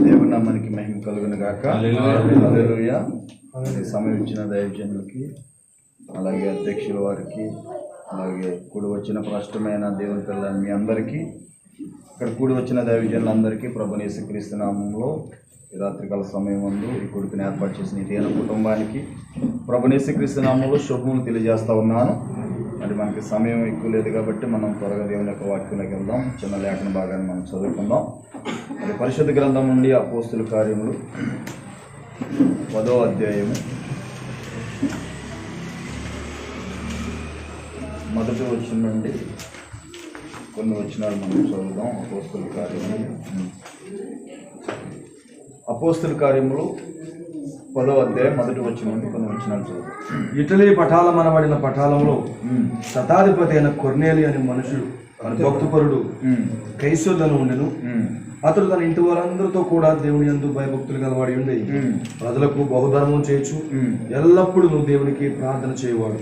దేవుని నామానికి మహిమ కలుగును గాక. హల్లెలూయా. సమయం ఇచ్చిన దైవజనులకి, అలాగే అధ్యక్షుల వారికి, అలాగే కూడి వచ్చిన స్పష్టమైన దేవుని పిల్లలు మీ అందరికీ, ఇక్కడ కూడి వచ్చిన దైవజనులందరికీ ప్రభువైన యేసుక్రీస్తు నామములో ఈ రాత్రికాల సమయం ముందు ఈ కొడుకుని ఏర్పాటు చేసిన ఈ దీన కుటుంబానికి ప్రభువైన యేసుక్రీస్తు నామములో శుభములు తెలియజేస్తూ ఉన్నాను. మరి మనకి సమయం ఎక్కువ లేదు కాబట్టి మనం త్వరగా దేవుని యొక్క వాక్యంలోకి వెళ్దాం. చిన్న లేఖన భాగాన్ని మనం చదువుకుందాం. మరి పరిశుద్ధ గ్రంథం నుండి అపోస్తుల కార్యములు 10వ అధ్యాయము మొదటి వచనం నుండి కొన్ని వచనాలు మనం చదువుదాం. అపోస్తుల కార్యములు 10వ అధ్యాయం మొదటి వచనం నుండి కొన్ని వచనాలు చదువుదాం. ఇటలీ పటాలం అనబడిన పటాలంలో శతాధిపతి అయిన కొర్నేలి అనే మనుషుడు భక్తుపరుడు కైసోలను ఉండెను. అతడు తన ఇంటి వారందరితో కూడా దేవుని యందు భయభక్తులు గలవాడి ఉండి ప్రజలకు బహుధర్మం చేయొచ్చు, ఎల్లప్పుడూ నువ్వు దేవునికి ప్రార్థన చేయవాడు.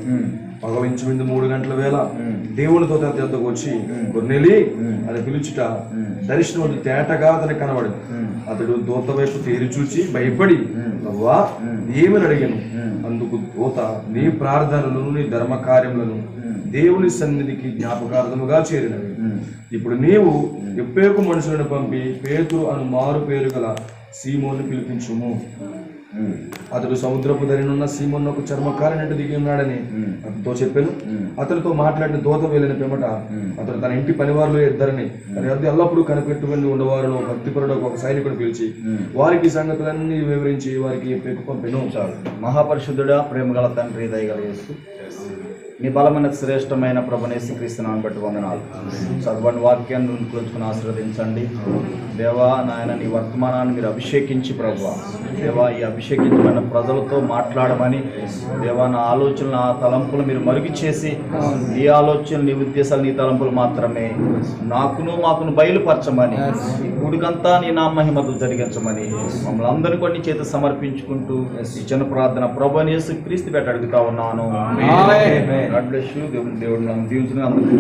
పగవించు 3 గంటల వేళ దేవునితో తన వద్దకు వచ్చి కొర్నేలి అని పిలుచుట దర్శనం తేటగా అతనికి కనబడి అతడు దూత వైపు తేరి చూచి భయపడి, ప్రభువా ఏమని అడిగాను. అందుకు దూత, నీ ప్రార్థనలను నీ ధర్మ కార్యములను దేవుని సన్నిధికి జ్ఞాపకార్థముగా చేరినవి. ఇప్పుడు నీవు ఎప్పేకు మనుషులను పంపి పేతురు అను మారు పేరు గల సీమోను పిలిపించుము. అతడు సముద్రపు ధరినున్న సీమోను ఒక చర్మకారినట్టు దిగి ఉన్నాడని అతనితో చెప్పాను. అతనితో మాట్లాడిన దూత వెళ్ళిన పిమ్మట అతడు తన ఇంటి పనివారిలో ఇద్దరిని తన వద్ద ఎల్లప్పుడూ కనిపెట్టుకుని ఉండవారు భక్తిపరుడు ఒక సైనికుడు పిలిచి వారికి సంగతులన్నీ వివరించి వారికి ఎప్పేకు పంపెను. మహాపరిశుద్ధుడా, ప్రేమగల తండ్రి, దయగల యేసు, నీ బలమైన శ్రేష్టమైన ప్రభువైన యేసుక్రీస్తు నామమున బట్టి వందనాలు. చదవని వాక్యాన్ని ఉంచుకొని ఆశీర్వదించండి దేవా. నాయన, నీ వర్తమానాన్ని మీరు అభిషేకించి ప్రభువా, దేవా, ఈ అభిషేకించబడిన ప్రజలతో మాట్లాడమని దేవా, నా ఆలోచనలు నా తలంపులు మీరు మరుగు చేసి నీ ఆలోచనలు నీ ఉద్దేశాలు నీ తలంపులు మాత్రమే మాకును బయలుపరచమని, ఈ కూడికంతా నీ నా మహిమతో జరిగించమని మమ్మల్ని అందరినీ కొన్ని చేత సమర్పించుకుంటూ ఈ చిన్న ప్రార్థన ప్రభువైన యేసుక్రీస్తు పెట్టి అడుగుతా ఉన్నాను. God bless you. దేవుడు నన్ను దీవించిన అందరికీ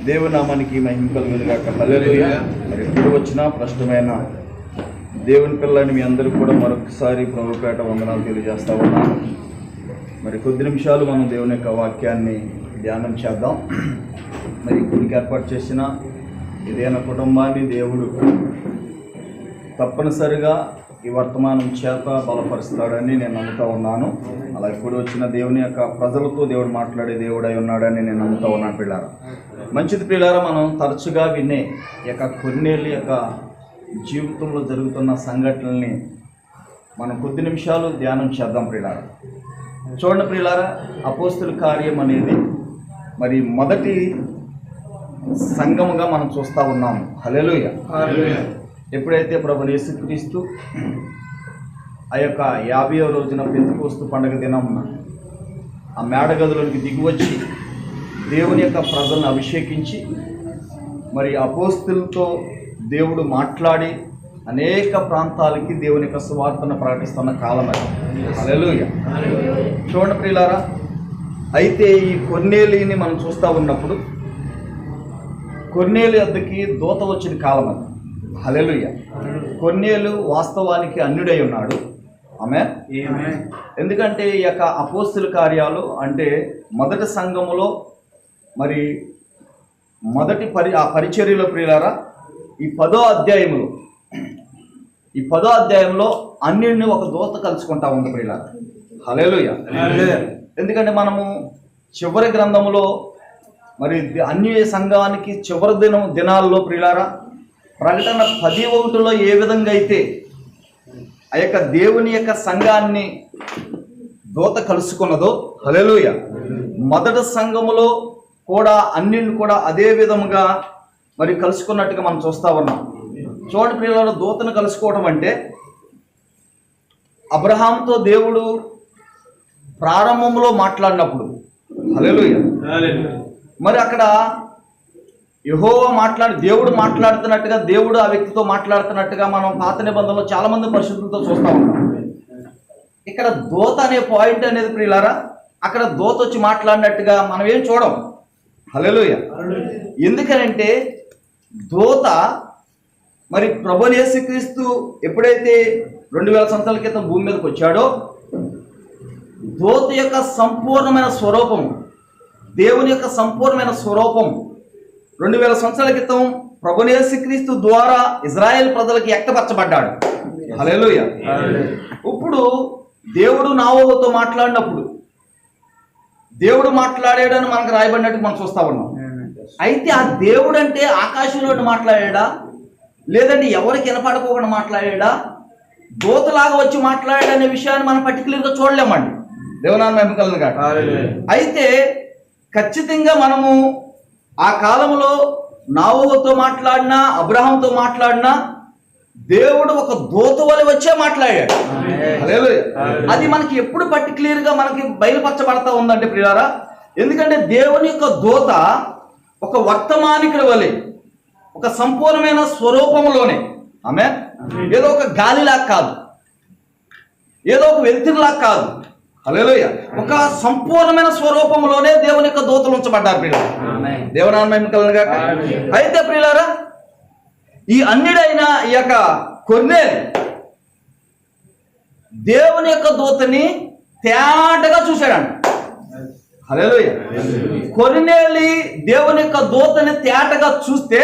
దేవుని నామానికి మహిమ కలుగును గాక. హల్లెలూయా. మరి ఎప్పుడు వచ్చినా ప్రశ్నమైన దేవుని పిల్లని మీ అందరికీ కూడా మరొకసారి ప్రభుపేట వందనాలు తెలియజేస్తా ఉన్నాను. మరి కొద్ది నిమిషాలు మనం దేవుని యొక్క వాక్యాన్ని ధ్యానం చేద్దాం. మరి గుడికి ఏర్పాటు చేసిన ఏదైనా కుటుంబాన్ని దేవుడు తప్పనిసరిగా ఈ వర్తమానం చేత బలపరుస్తాడని నేను నమ్ముతూ ఉన్నాను. అలా ఇప్పుడు వచ్చిన దేవుని యొక్క ప్రజలతో దేవుడు మాట్లాడే దేవుడై ఉన్నాడని నేను నమ్ముతూ ఉన్నాను. పిల్లారా, మంచిది పిల్లారా, మనం తరచుగా వినే ఈ యొక్క కొన్నేళ్ళ యొక్క జీవితంలో జరుగుతున్న సంఘటనల్ని మనం కొద్ది నిమిషాలు ధ్యానం చేద్దాం. పిల్లారా, చూడండి పిల్లారా, అపోస్తుల కార్యం అనేది మరి మొదటి సంఘముగా మనం చూస్తూ ఉన్నాము. హల్లెలూయా. ఎప్పుడైతే ప్రభువైన యేసుక్రీస్తు ఆ యొక్క 50వ రోజున పెంతెకొస్తు పండుగ దినమున ఆ మేడగదిలోనికి దిగివచ్చి దేవుని యొక్క ప్రజలను అభిషేకించి మరి అపోస్తులతో దేవుడు మాట్లాడి అనేక ప్రాంతాలకి దేవుని యొక్క సువార్తను ప్రకటిస్తున్న కాలం అది. హల్లెలూయా. చూడండి ప్రియులారా, అయితే ఈ కొర్నేలిని మనం చూస్తూ ఉన్నప్పుడు కొర్నేలి వద్దకి దూత వచ్చిన కాలం అది. హల్లెలూయా. కొర్నేలు వాస్తవానికి అన్యుడై ఉన్నాడు. ఆమేన్. ఎందుకంటే ఈ యొక్క అపోస్తుల కార్యాలు అంటే మొదటి సంఘములో మరి మొదటి పరిచర్యలో ప్రియులారా, ఈ 10వ అధ్యాయంలో అన్యుడిని ఒక దూత కలుసుకుంటా ఉంది ప్రియులారా. హల్లెలూయా. ఎందుకంటే మనము చివరి గ్రంథములో మరి అన్య సంఘానికి చివరి దినాల్లో ప్రియులారా ప్రకటన 10:1 ఏ విధంగా అయితే ఆ యొక్క దేవుని యొక్క సంఘాన్ని దూత కలుసుకున్నదో, హల్లెలూయా, మొదటి సంఘములో కూడా అన్యుని కూడా అదే విధముగా మరి కలుసుకున్నట్టుగా మనం చూస్తూ ఉన్నాం. చూడండి ప్రియులారా, దూతను కలుసుకోవడం అంటే అబ్రహాంతో దేవుడు ప్రారంభంలో మాట్లాడినప్పుడు, హల్లెలూయా, మరి అక్కడ యెహోవా దేవుడు మాట్లాడుతున్నట్టుగా, దేవుడు ఆ వ్యక్తితో మాట్లాడుతున్నట్టుగా మనం పాత నిబంధనలో చాలా మంది పరిశుద్ధులతో చూస్తూ ఉంటాం. ఇక్కడ దూత అనే పాయింట్ అనేది ప్రియులారా, అక్కడ దూత వచ్చి మాట్లాడినట్టుగా మనం ఏం చూడం. హల్లెలూయా. ఎందుకనంటే దూత మరి ప్రభువైన యేసుక్రీస్తు ఎప్పుడైతే 2000 సంవత్సరాల క్రితం భూమి మీదకి వచ్చాడో, దూత యొక్క సంపూర్ణమైన స్వరూపం, దేవుని యొక్క సంపూర్ణమైన స్వరూపం 2000 సంవత్సరాల క్రితం ప్రభువైన యేసుక్రీస్తు ద్వారా ఇజ్రాయెల్ ప్రజలకు వ్యక్తపరచబడ్డాడు. హల్లెలూయా. ఇప్పుడు దేవుడు నోవహుతో మాట్లాడినప్పుడు దేవుడు మాట్లాడాడని మనకు రాయబడినట్టు మనం చూస్తా ఉన్నాం. అయితే ఆ దేవుడు అంటే ఆకాశంలో మాట్లాడా, లేదంటే ఎవరికి వినపడకోకుండా మాట్లాడా, దూతలాగా వచ్చి మాట్లాడాడనే విషయాన్ని మనం పర్టికులర్గా చూడలేమండి. దేవునామం మహిమ కలుగును గాక. అయితే ఖచ్చితంగా మనము ఆ కాలంలో నోవహుతో మాట్లాడినా, అబ్రహాంతో మాట్లాడినా దేవుడు ఒక దూత వలె వచ్చే మాట్లాడాడు. హల్లెలూయా. అది మనకి ఎప్పుడు పర్టికులర్ గా మనకి బయలుపరచబడతా ఉందంటే ప్రియులారా, ఎందుకంటే దేవుని యొక్క దూత ఒక వర్తమానికుడి వలె, ఒక సంపూర్ణమైన స్వరూపంలోనే, ఆమె ఏదో ఒక గాలిలా కాదు, ఏదో ఒక వెలుతురులా కాదు. హల్లెలూయా. ఒక సంపూర్ణమైన స్వరూపంలోనే దేవుని యొక్క దూతలు ఉంచబడ్డారు ప్రియులారా. దేవునామం మహిమ కలుగును గాక. అయితే ప్రియులారా, ఈ అన్యుడైన ఈ యొక్క కొర్నేలి దేవుని యొక్క దూతని తేటగా చూశాడంట. హల్లెలూయా. కొర్నేలి దేవుని యొక్క దూతని తేటగా చూస్తే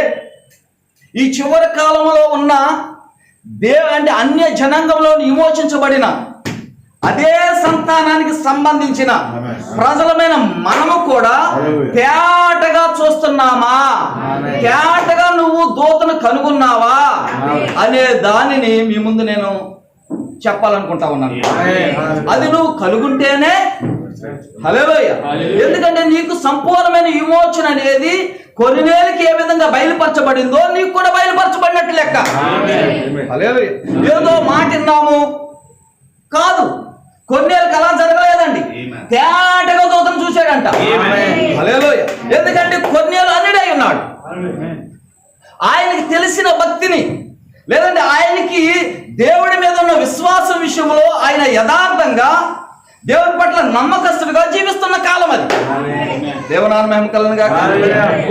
ఈ చివరి కాలంలో ఉన్న అంటే అన్య జనాంగంలో విమోచించబడిన అదే సంతానానికి సంబంధించిన ప్రజలమైన మనము కూడా తేటగా చూస్తున్నామా, తేటగా నువ్వు దూతను కనుగొన్నావా అనే దానిని మీ ముందు నేను చెప్పాలనుకుంటా ఉన్నాను. అది నువ్వు కనుగొంటేనే హల్లెలూయా. ఎందుకంటే నీకు సంపూర్ణమైన విమోచన అనేది కొర్నేలికి ఏ విధంగా బయలుపరచబడిందో నీకు కూడా బయలుపరచబడినట్టు లెక్క. హల్లెలూయా. ఏదో మాట విన్నాము కాదు, కొర్నేలికి అలా జరగలేదండి. తేటగా దూతను చూశాడంట. హల్లెలూయా. ఎందుకంటే కొర్నేలు అన్యుడై ఉన్నాడు. ఆయనకి తెలిసిన భక్తిని, లేదంటే ఆయనకి దేవుడి మీద ఉన్న విశ్వాసం విషయంలో ఆయన యథార్థంగా దేవుని పట్ల నమ్మకస్తుడిగా జీవిస్తున్న కాలం అది. దేవునామం మహిమ కలుగును గాక.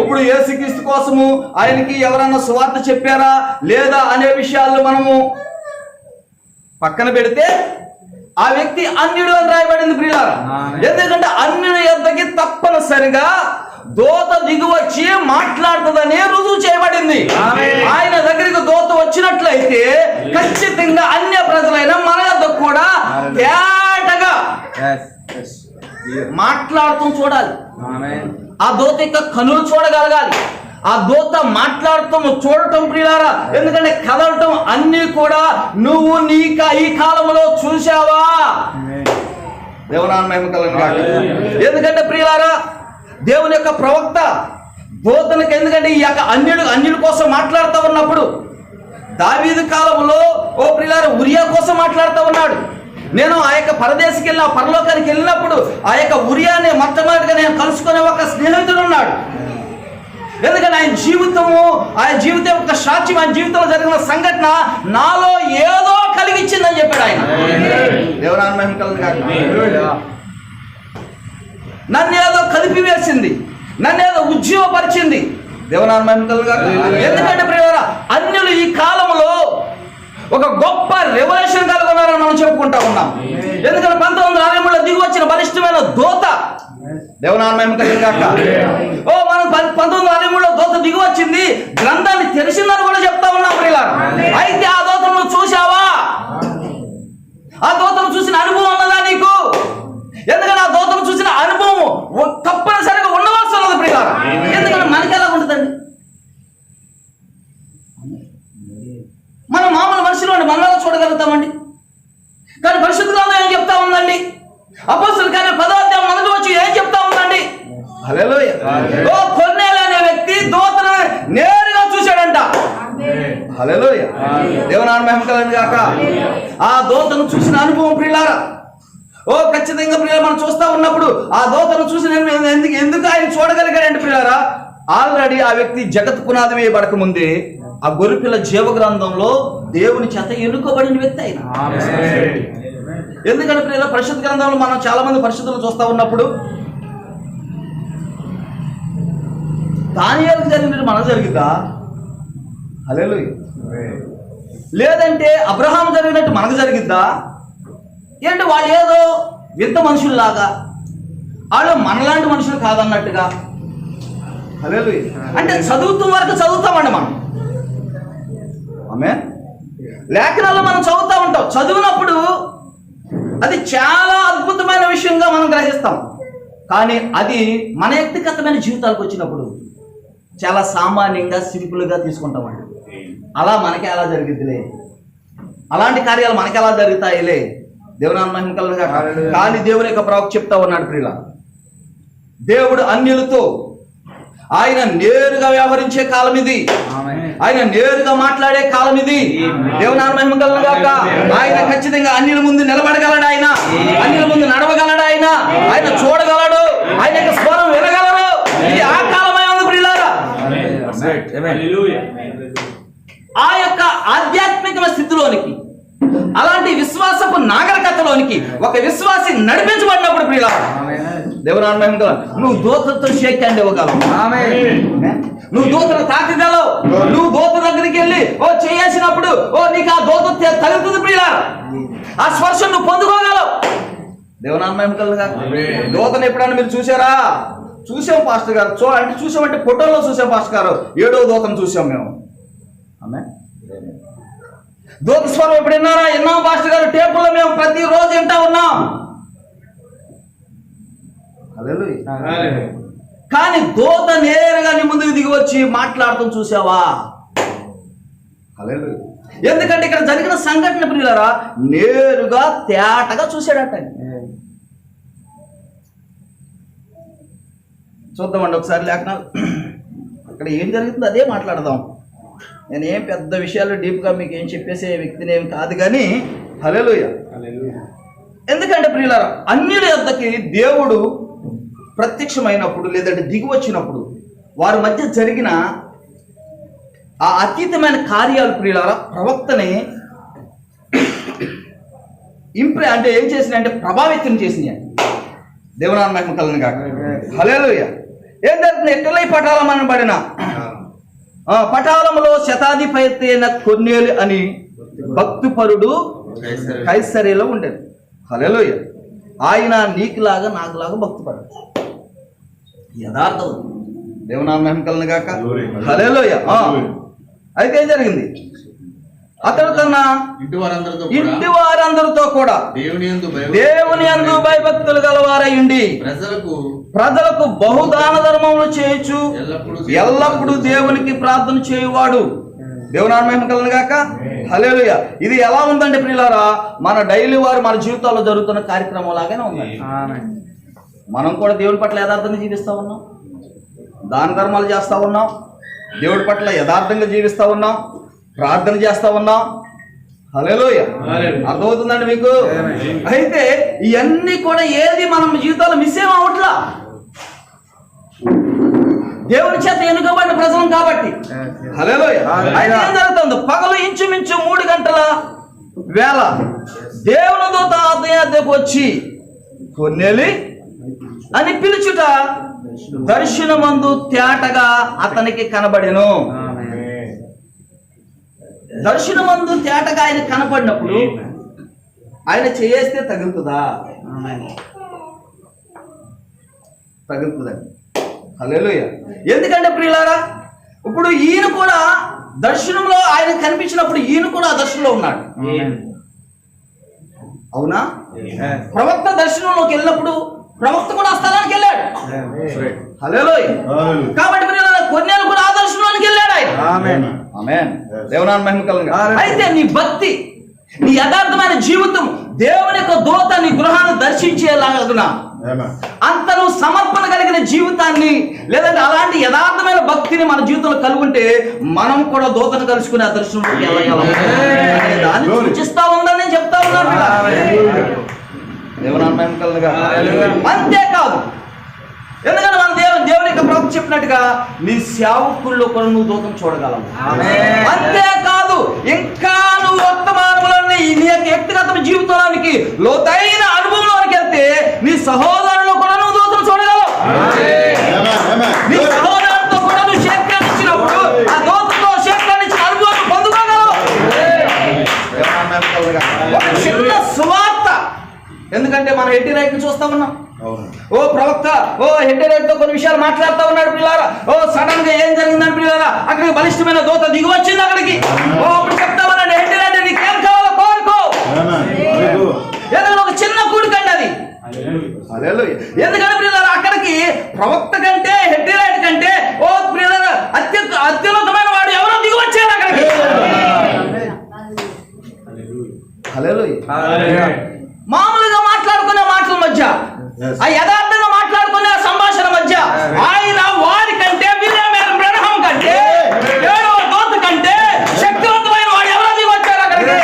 ఇప్పుడు యేసుక్రీస్తు కోసము ఆయనకి ఎవరన్నా సువార్త చెప్పారా లేదా అనే విషయాలు మనము పక్కన పెడితే ఆ వ్యక్తి అన్యుడు అని రాయబడింది ప్రియులారా. ఎందుకంటే అన్యుడి యొద్దకి తప్పనిసరిగా దూత దిగువచ్చి మాట్లాడుతుందని రుజువు చేయబడింది. ఆయన దగ్గరికి దూత వచ్చినట్లయితే ఖచ్చితంగా అన్య ప్రజలైన మన యొద్దకు కూడా తేటగా మాట్లాడుతూ చూడాలి. ఆ దూత యొక్క కనులు చూడగలగాలి. ఆ దూత మాట్లాడటం చూడటం ప్రియులారా, ఎందుకంటే కదలటం అన్ని కూడా నువ్వు ఈ కాలంలో చూసావా. దేవునామం మహిమ కలుగును గాక. ఎందుకంటే ప్రియులారా, దేవుని యొక్క ప్రవక్త దూతనికి, ఎందుకంటే ఈ యొక్క అన్యుడి కోసం మాట్లాడుతూ ఉన్నప్పుడు దావీదు కాలంలో ఓ ప్రియులారా ఉరియా కోసం మాట్లాడుతూ ఉన్నాడు. నేను ఆ యొక్క పరదేశికి వెళ్ళిన పరలోకానికి వెళ్ళినప్పుడు ఆ యొక్క ఉరియాని మొట్టమొదటిగా నేను కలుసుకునే ఒక స్నేహితుడు ఉన్నాడు. ఎందుకంటే ఆయన జీవితం యొక్క సాక్ష్యం, ఆయన జీవితంలో జరిగిన సంఘటన నాలో ఏదో కలిగించిందని చెప్పాడు ఆయన. దేవునామం మహిమ కలుగును గాక. నన్ను ఏదో కలిపి వేసింది, నన్ను ఏదో ఉజ్జీవపరిచింది. దేవునామం మహిమ కలుగును గాక. ఎందుకంటే ప్రియులారా, అన్యులు ఈ కాలంలో ఒక గొప్ప రెవల్యూషన్ కలుగున్నారని మనం చెప్పుకుంటా ఉన్నాం. ఎందుకంటే 1963లో దిగి వచ్చిన బలిష్టమైన దూత, దేవునామం మహిమ కలుగును గాక. మనం 1963లో దూత దిగి వచ్చింది, గ్రంథాన్ని తెరిచిందని కూడా చెప్తా ఉన్నాం ప్రియులారా. అయితే ఆ దూతను నువ్వు చూసావా? ఆ దూతను చూసిన అనుభవం ఉన్నదా నీకు? ఎందుకంటే ఆ దూతను చూసిన అనుభవం తప్పనిసరిగా ఉండవలసి ఉన్నది ప్రియులారా. ఎందుకంటే మనకి ఎలా ఉంటుందండి? మనం మామూలు మనుషులు అండి, మనం ఎలా చూడగలుగుతామండి? కానీ పరిశుద్ధ గ్రంథం ఏం చెప్తా ఉందండి? అపోస్తలుల కార్యాలు 10వ అధ్యాయం మొదటి వచ్చి ఏం చెప్తా ఉందండి? హల్లెలూయా. ఓ కొర్నేలి అనే వ్యక్తి దూతను నేరుగా చూశాడంట. హల్లెలూయా. దేవునామం మహిమ కలుగును గాక. ఆ దూతను చూసిన అనుభవం ప్రియులారా, ఓ ఖచ్చితంగా ప్రియులారా మనం చూస్తా ఉన్నప్పుడు ఆ దూతను చూసిన ఎందుకు ఆయన చూడగలిగాడంటే ప్రియులారా, ఆల్రెడీ ఆ వ్యక్తి జగత్ పునాది వేయబడక ముందే ఆ గొర్రెపిల్ల జీవ గ్రంథంలో దేవుని చేత ఎన్నుకోబడిన వ్యక్తి ఆయన. ఎందుకంటే ప్రియుల పరిశుద్ధ గ్రంథంలో మనం చాలా మంది పరిశుద్ధులు చూస్తూ ఉన్నప్పుడు దానియేలుకు జరిగినట్టు మనకు జరిగిద్దా? హల్లెలూయా. లేదంటే అబ్రహాం జరిగినట్టు మనకు జరిగిద్దా? ఏంటి వాళ్ళు ఏదో వింత మనుషుల్లాగా, వాళ్ళు మనలాంటి మనుషులు కాదన్నట్టుగా. హల్లెలూయా. అంటే చదువుతూ వరకు చదువుతామండి మనం. ఆమేన్. లేఖనాల్లో మనం చదువుతూ ఉంటాం. చదివినప్పుడు అది చాలా అద్భుతమైన విషయంగా మనం గ్రహిస్తాం. కానీ అది మన వ్యక్తిగతమైన జీవితాలకు వచ్చినప్పుడు చాలా సామాన్యంగా సింపుల్గా తీసుకుంటామండి. అలా మనకి ఎలా జరిగిద్దిలే, అలాంటి కార్యాలు మనకి ఎలా జరుగుతాయిలే, దేవుని మహిమ కలుగుగా. కానీ దేవుని యొక్క ప్రవక్త చెప్తా ఉన్నాడు ప్రియుల, దేవుడు అన్యులతో ఆయన నేరుగా వ్యవహరించే కాలం ఇది. ఆయన నేరుగా మాట్లాడే కాలం ఇది. దేవుని మహిమ కలుగుగా. ఆయన ఖచ్చితంగా అన్యుల ముందు నిలబడగలడు. ఆయన అన్యుల ముందు నడవగలడు. ఆయన చూడగలడు. ఆయన యొక్క స్వరం వినగలడు. ఇది ఆ కాలమే ఉంది ప్రియులారా. ఆ యొక్క ఆధ్యాత్మిక స్థితిలోనికి, అలాంటి విశ్వాసపు నాగరికతలోనికి ఒక విశ్వాసి నడిపించబడినప్పుడు ప్రియులారా, దేవుని మహిమ కలుగుగా, నువ్వు దూతలతో షేక్ హ్యాండ్ ఇవ్వగలవు. నువ్వు దూతను తాకగలవు. నువ్వు దూత దగ్గరికి వెళ్ళి చేసినప్పుడు నీకు ఆ దూత తగులుతుంది ప్రియులారా. ఆ స్పర్శను నువ్వు పొందుకోగలవు. దేవుని మహిమ కలుగుగా. దూతను ఎప్పుడన్నా మీరు చూసారా? చూసాం పాస్టర్ గారు. అంటే చూసామంటే ఫోటోలో చూసాం పాస్టర్ గారు. 7వ దూతను చూసాం మేము. ఆమె దూత స్వరం ఎప్పుడు విన్నారా? విన్నాం పాస్టర్ గారు. టేబుల్లో మేము ప్రతిరోజు వింటా ఉన్నాం. కానీ దూత నేరుగా నీ ముందుకు దిగి వచ్చి మాట్లాడుతూ చూసావా? ఎందుకంటే ఇక్కడ జరిగిన సంఘటన ప్రియులారా నేరుగా తేటగా చూశాడట. చూద్దామండి ఒకసారి లేఖనాలు. అక్కడ ఏం జరుగుతుందో అదే మాట్లాడదాం. నేను ఏం పెద్ద విషయాలు డీప్గా మీకు ఏం చెప్పేసే వ్యక్తిని ఏం కాదు కానీ హల్లెలూయా. ఎందుకంటే ప్రియులారా అన్యుల యొద్దకి దేవుడు ప్రత్యక్షమైనప్పుడు లేదంటే దిగి వచ్చినప్పుడు వారి మధ్య జరిగిన ఆ అతీతమైన కార్యాలు ప్రియులారా ప్రవక్తని అంటే ఏం చేసినాయి అంటే ప్రభావితం చేసినాయి. దేవుని మహిమ కలుగును గాక. హల్లెలూయా. ఏం జరుగుతుంది? ఎట్టలై పటాలం అనబడిన పటాలంలో శతాధిపతి అయిన కొర్నేలి అని భక్తిపరుడు కైసరేలో ఉండేది. హల్లెలూయా. ఆయన నీకులాగా నాకులాగా భక్తిపరుడు, యథార్థం. దేవుని మహిమ కలుగును గాక. హల్లెలూయా. అయితే ఏం జరిగింది? అతడు తన ఇంటి వారందరితో కూడా దేవుని యందు భయభక్తులు గలవారయుండి ప్రజలకు బహుదాన ధర్మములు చేయొచ్చు ఎల్లప్పుడూ దేవునికి ప్రార్థన చేయువాడు. దేవుని మహిమ కలుగును గాక. హల్లెలూయా. ఇది ఎలా ఉందంటే ప్రియులారా మన డైలీ వారు మన జీవితాల్లో జరుగుతున్న కార్యక్రమం లాగానే ఉంది. మనం కూడా దేవుని పట్ల యథార్థంగా జీవిస్తూ ఉన్నాం, దాన ధర్మాలు చేస్తూ ఉన్నాం, దేవుడి పట్ల యథార్థంగా జీవిస్తూ ఉన్నాం, ప్రార్థన చేస్తూ ఉన్నాం. హల్లెలూయా. అర్థమవుతుందండి మీకు? అయితే ఇవన్నీ కూడా ఏది మనం జీవితాల్లో మిస్ ఏం అవట్లా. దేవుని చేత ఎన్నుకోబడిన ప్రజలం కాబట్టి. హల్లెలూయా. అయితే ఏం జరుగుతుంది? పగలు ఇంచుమించు 3 గంటల వేళ దేవుని దూత అతని వద్దకు వచ్చి కొర్నేలి అని పిలుచుట దర్శనమందు తేటగా అతనికి కనబడెను. దర్శనమందు తేటగా ఆయన కనపడినప్పుడు ఆయన చేస్తే తగులుతుందా? తగులుతుందండి. హల్లెలూయా. ఎందుకంటే ప్రియులారా ఇప్పుడు ఈయన కూడా దర్శనంలో ఆయన కనిపించినప్పుడు ఈయన కూడా ఆ దర్శనంలో ఉన్నాడు. అవునా? ప్రవక్త దర్శనంలోకి వెళ్ళినప్పుడు ప్రవక్త కూడా ఆ స్థలానికి వెళ్ళాడు. హల్లెలూయా. కాబట్టి ప్రియులారా కొర్నేలి కూడా ఆ దర్శనంలోకి వెళ్ళాడు ఆయన. ఆమేన్. దేవుని మహిమ కలుగును గాక. అయితే నీ భక్తి, నీ యథార్థమైన జీవితం దేవుని యొక్క దూత నీ గృహాన్ని దర్శించేలాగున అంతను సమర్పణ కలిగిన జీవితాన్ని లేదంటే అలాంటి యథార్థమైన భక్తిని మన జీవితంలో కలుగుంటే మనం కూడా దూతను కలుసుకుని ఆ దర్శనంలోకి వెళ్ళగలం. దాన్ని సూచిస్తా ఉందని నేను చెప్తా ఉన్నాను. దేవుని మహిమ కలుగును గాక. అంతేకాదు ఎందుకంటే మన దేవుని యొక్క ప్రవక్త చెప్పినట్టుగా నీ సేవకుల్లో కూడా నువ్వు దూతం చూడగలవు. అంతేకాదు ఇంకా నువ్వు వర్తమానంలోని నీ యొక్క వ్యక్తిగత జీవితంలోనికి లోతైన అనుభవంలోనికి వెళ్తే నీ సహోదరులు కూడా నువ్వు దూతను చూడగలవు. నీ సహోదరులతో కూడా నువ్వు శేఖరించినప్పుడు ఆ దూతతో శేఖరించిన అనుభవం పొందుకోగలవు. ఒక చిన్న సువార్త, ఎందుకంటే మనం ఎట్టి రైట్ చూస్తా ఉన్నాం. ఓ ప్రవక్త ఓ హెడ్ రైట్ తో కొన్ని విషయాలు మాట్లాడుతూ ఉన్నాడు పిల్లారా. ఓ సడన్ గా ఏం జరిగిందని పిల్లారా, అక్కడికి బలిష్టమైన దూత దిగి వచ్చింది అక్కడికి. ఓ అప్పుడు చెప్తా ఉన్నాడు, హెడ్ రైట్ నీకేం కావాలో కోరుకో. ఎందుకంటే ఒక చిన్న కూడికండి అది. ఎందుకంటే పిల్లారా అక్కడికి ప్రవక్త కంటే హెడ్ రైట్ కంటే ఓ పిల్లారా అత్యున్నతమైన వాడు ఎవరో దిగి వచ్చారు అక్కడికి. మామూలుగా మాట్లాడుకునే మాటల మధ్య, ఆ యథార్థంగా మాట్లాడుకునే సంభాషణ మధ్య ఆయన వారి కంటే విలియం బ్రహ్మ కంటే ఏడవ దూత కంటే శక్తివంతమైన వాడు ఎవరో దిగి వచ్చారు అక్కడికి.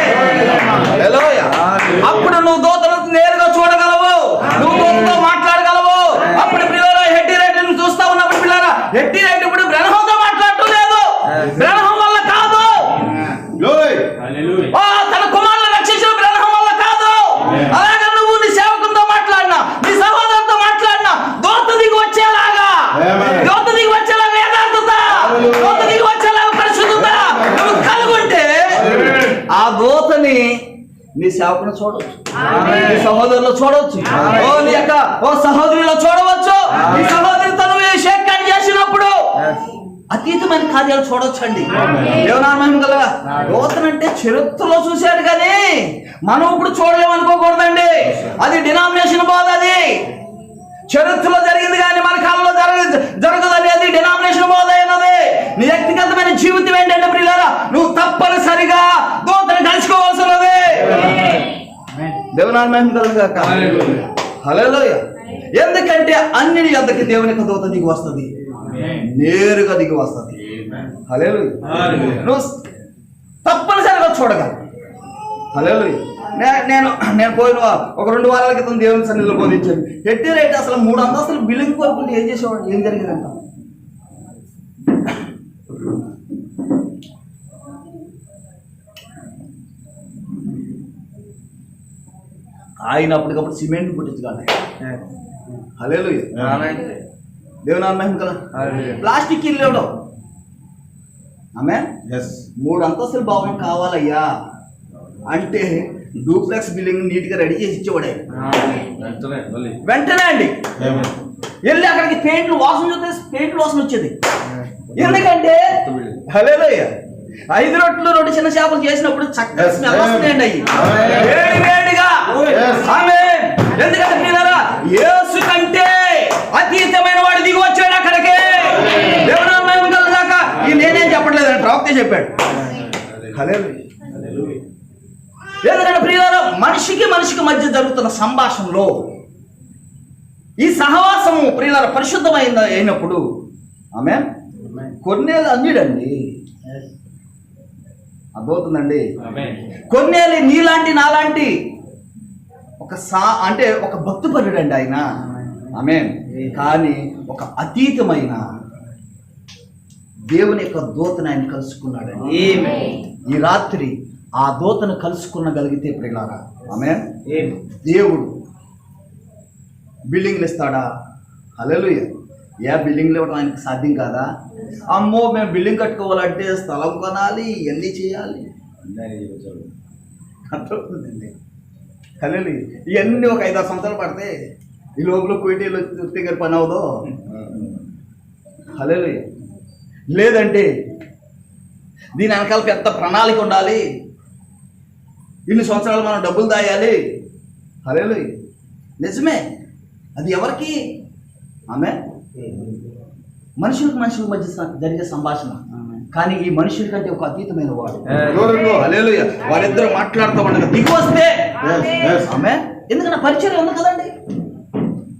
అప్పుడు నువ్వు దూతను నేరుగా చూడగలవు, నువ్వు దూతతో మాట్లాడగలవు. అప్పుడు పిల్లల హెడ్డి రైట్ చూస్తా ఉన్నప్పుడు పిల్లల హెడ్డి రైట్ ఇప్పుడు బ్రహ్మతో మాట్లాడటం లేదు, బ్రహ్మ వల్ల కాదు, తన కుమారులను రక్షించిన బ్రహ్మ వల్ల కాదు. అలాగే నువ్వు నీ సేవకులతో మాట్లాడినా, నీ సహోదరులతో మాట్లాడినా దూత దిగి వచ్చేలాగా, దూత దిగి వచ్చేలాగా యథార్థత, దూత దిగి వచ్చేలాగా పరిశుద్ధత నువ్వు కలుగుంటే ఆ దూతని నీ సేవకుని చూడవచ్చు, నీ సహోదరులు చూడవచ్చు, ఓ నీ యొక్క ఓ సహోదరులు చూడవచ్చు. నీ సహోదరితో నువ్వు షేకాన్ని చేసినప్పుడు అతీతమైన కార్యాలు చూడొచ్చు అండి. దేవునామహిమ కల దూతనంటే చరిత్రలో చూశాడు కానీ మనం ఇప్పుడు చూడలేమనుకోకూడదండి. అది డినామినేషన్ బోధ, అది చరిత్రలో జరిగింది కానీ మన కాలంలో జరగదని అది డినామినేషన్ బోధ అయినది. నీ వ్యక్తిగతమైన జీవితం ఏంటంటే ప్రియులారా, నువ్వు తప్పనిసరిగా దూతని కలుసుకోవాల్సినది. దేవునామహిమ కలుగాక. హల్లెలూయ. ఎందుకంటే అన్ని యొద్దకి దేవుని యొక్క దూత దిగి వస్తుంది, నేరుగా దిగి వస్తుంది. హల్లెలూయా. నువ్వు తప్పనిసరిగా చూడగలవు. హల్లెలూయా. నేను పోయిన ఒక 2 వారాల క్రితం దేవుని సన్నిధిలో బోధించాను. హెడ్ రైట్ అసలు 3 అంతస్తులు బిల్డింగ్ కోరుకుంటే ఏం చేసేవాడు, ఏం జరిగిందంట. ఆయన అప్పటికప్పుడు సిమెంట్ పుట్టించగల. హల్లెలూయా. దేవునామహిమ కల. ప్లాస్టిక్ ఇల్లు ఇవ్వడం, ఆమె 3 అంతస్తుల భవనం కావాలయ్యా అంటే డూప్లెక్స్ బిల్డింగ్ నీట్ గా రెడీ చేసి ఇచ్చేవాడే వెంటనే అండి. వెళ్ళి అక్కడికి పెయింట్లు వాసన చూస్తే పెయింట్లు వాసన వచ్చేది. ఎందుకంటే హల్లెలూయా 5 రొట్టెలు 2 చిన్న చేపలు చేసినప్పుడు చక్కగా స్మెల్ వస్తున్నాయండి అయ్యి వేడిగా. ఆమేన్. ఎందుకంటే ప్రియులారా యేసు కంటే అతీతమైన వాడు దిగి వచ్చాడు అక్కడికి. దేవునామహిమ కలుగాక. నేనేం చెప్పట్లేదండి, ప్రవక్తే చెప్పాడు. ఎందుకంటే ప్రియులారా మనిషికి మధ్య జరుగుతున్న సంభాషణలో ఈ సహవాసము ప్రియులారా పరిశుద్ధమైంది అయినప్పుడు ఆమె కొన్నేళ్ళు అన్నిడండి అర్థమవుతుందండి. కొన్నేళ్ళు నీలాంటి నాలాంటి అంటే ఒక భక్తిపరుడు అండి ఆయన. ఆమేన్. కానీ ఒక అతీతమైన దేవుని యొక్క దూతను ఆయన కలుసుకున్నాడండి. ఈ రాత్రి ఆ దూతను కలుసుకునగలిగితే ప్రియులారా ఆమేన్, దేవుడు బిల్డింగ్లు ఇస్తాడా? హల్లెలూయా. బిల్డింగ్లు ఇవ్వడం ఆయనకు సాధ్యం కాదా? అమ్మో మేము బిల్డింగ్ కట్టుకోవాలంటే స్థలం కొనాలి, ఇవన్నీ చేయాలి. అర్థమవుతుందండి. హల్లెలూయా. ఇవన్నీ ఒక 5-6 సంవత్సరాలు పడితే ఈ లోపల కోయిటీలో వృత్తి గారి పని అవదో. హల్లెలూయా. లేదంటే దీని వెనకాల పెద్ద ప్రణాళిక ఉండాలి, ఇన్ని సంవత్సరాలు మనం డబ్బులు దాయాలి. హల్లెలూయా. నిజమే, అది ఎవరికి? ఆమె మనుషులకు మధ్య జరిగే సంభాషణ. కానీ ఈ మనుషుల కంటే ఒక అతీతమైన వాడు. హల్లెలూయా. వారిద్దరు మాట్లాడుతూ ఉండగా దిగి వస్తే ఆమె, ఎందుకంటే పరిచయం ఉంది కదండి,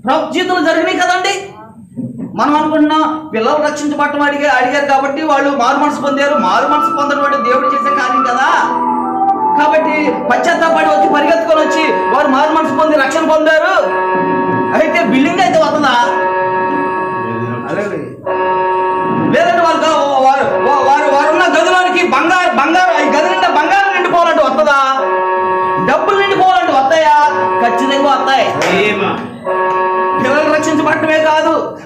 ప్రభుత్వ జీవితంలో జరిగినాయి కదండి. మనం అనుకుంటున్నాం పిల్లలు రక్షించబట్టం అడిగారు కాబట్టి వాళ్ళు మారు మనసు పొందారు. మారు మనసు పొందడం అంటే దేవుడు చేసే కార్యం కదా. కాబట్టి పశ్చాత్తాపడి వచ్చి పరిగెత్తుకొని వచ్చి వారు మారు మనసు పొంది రక్షణ పొందారు. అయితే బిల్డింగ్ అయితే వస్తుందా? లేదంటే వారు ఉన్న గదిలోనికి బంగారు ఈ గదిని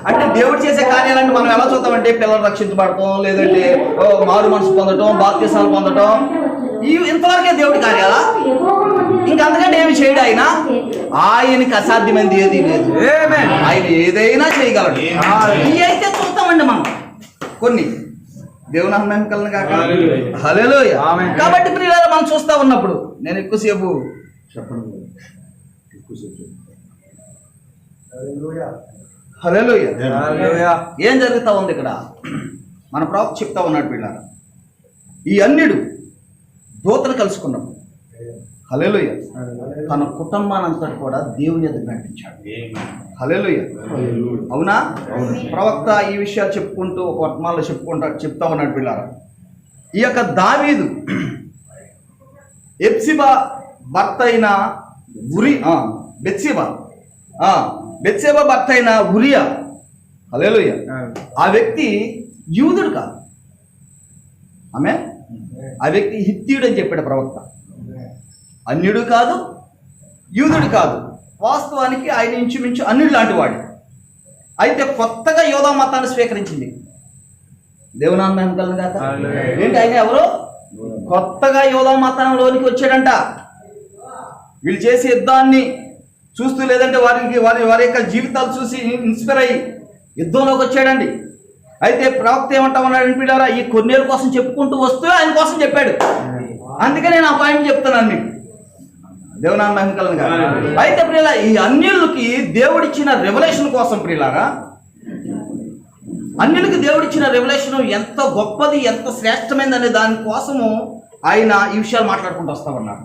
అంటే దేవుడు చేసే కార్యాలంటే మనం ఎలా చూద్దామంటే పిల్లలు రక్షించబడటం, లేదంటే మారు మనసు పొందటం, బాప్తిసాలు పొందటం, ఇంతవరకే దేవుడి కార్యాలా? ఇంకా అంతకంటే ఏమి చేయడు ఆయన. ఆయనకి అసాధ్యమైనది ఏది లేదు. ఆయన ఏదైనా చేయగలడు. ఇవి అయితే చూస్తామండి మనం కొన్ని. దేవుని అన్నం కలను కాక హల్లెలూయా. కాబట్టి ప్రియులారా మనం చూస్తా ఉన్నప్పుడు నేను ఎక్కువసేపు చెప్పండి. హల్లెలూయా. ఏం జరుగుతా ఉంది ఇక్కడ? మన ప్రవక్త చెప్తా ఉన్నాడు పిల్లారా, ఈ అన్యుడు దూతను కలుసుకున్నప్పుడు హల్లెలూయా తన కుటుంబానంతా కూడా దేవుని ఎదురు నడిపించాడు. హల్లెలూయా. అవునా? ప్రవక్త ఈ విషయాలు చెప్పుకుంటూ ఒక వర్తమానంలో చెప్తా ఉన్నాడు పిల్లారా. ఈ యొక్క దావీదు ఎప్సిబా భర్త అయిన బెత్షెబా భర్త అయిన ఉరియా, హల్లెలూయా, ఆ వ్యక్తి యూదుడు కాదు. ఆ వ్యక్తి హిత్తీయుడు అని చెప్పాడు ప్రవక్త. అన్యుడు కాదు, యూదుడు కాదు. వాస్తవానికి ఆయన ఇంచుమించు అన్యుడు లాంటి వాడు. అయితే కొత్తగా యోధా మతాన్ని స్వీకరించింది. దేవునామం కలను కాక. ఏంటి ఆయన ఎవరు? కొత్తగా యోధా మతంలోనికి వచ్చాడంట. వీళ్ళు చేసే యుద్ధాన్ని చూస్తూ, లేదంటే వారి యొక్క జీవితాలు చూసి ఇన్స్పైర్ అయ్యి యుద్ధంలోకి వచ్చాడండి. అయితే ప్రవక్త ఏమంటా ఉన్నాడు పిల్లారా, ఈ కొన్నేళ్ళ కోసం చెప్పుకుంటూ వస్తూ ఆయన కోసం చెప్పాడు. అందుకే నేను ఆ పాయింట్ చెప్తున్నాను మీకు. దేవునామం కలను కాక. అయితే ప్రియులా, ఈ అన్యులకి దేవుడిచ్చిన రెవల్యూషన్ కోసం ప్రియులారా, అన్యులకి దేవుడిచ్చిన రెవల్యూషన్ ఎంత గొప్పది, ఎంత శ్రేష్టమైనది అనే దానికోసము ఆయన ఈ విషయాలు మాట్లాడుకుంటూ వస్తా ఉన్నాడు.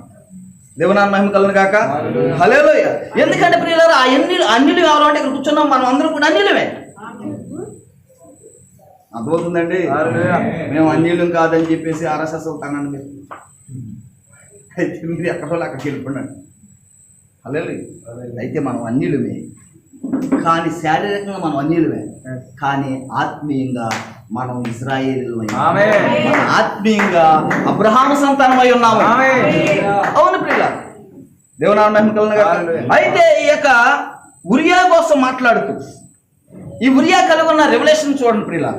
దేవునామం కలను కాక హల్లెలూయా. ఎందుకంటే ప్రియులారా, ఆ అన్యులు కావాలంటే ఇక్కడ కూర్చున్నాం మనం అందరం కూడా అన్యులమే. అర్థమవుతుందండి? మేము అన్యులం కాదని చెప్పేసి ఆర్ఎస్ఎస్ అవుతానండి మీరు. అయితే మీరు ఎక్కడో అక్కడికి వెళ్ళిపోండి. హల్లెలూయా. అయితే మనం అన్యులమే, కానీ శారీరకంగా మనం అన్యులమే, కానీ ఆత్మీయంగా మనం ఇశ్రాయేలీయులమే. మనం ఆత్మీయంగా అబ్రహాము సంతానమై ఉన్నాము. అవును ప్రియులా, దేవునామం కలను కాక. అయితే ఈ యొక్క ఉరియా కోసం మాట్లాడుతూ, ఈ ఉరియా కలుగున్న రెవల్యూషన్ చూడండి ప్రియులా.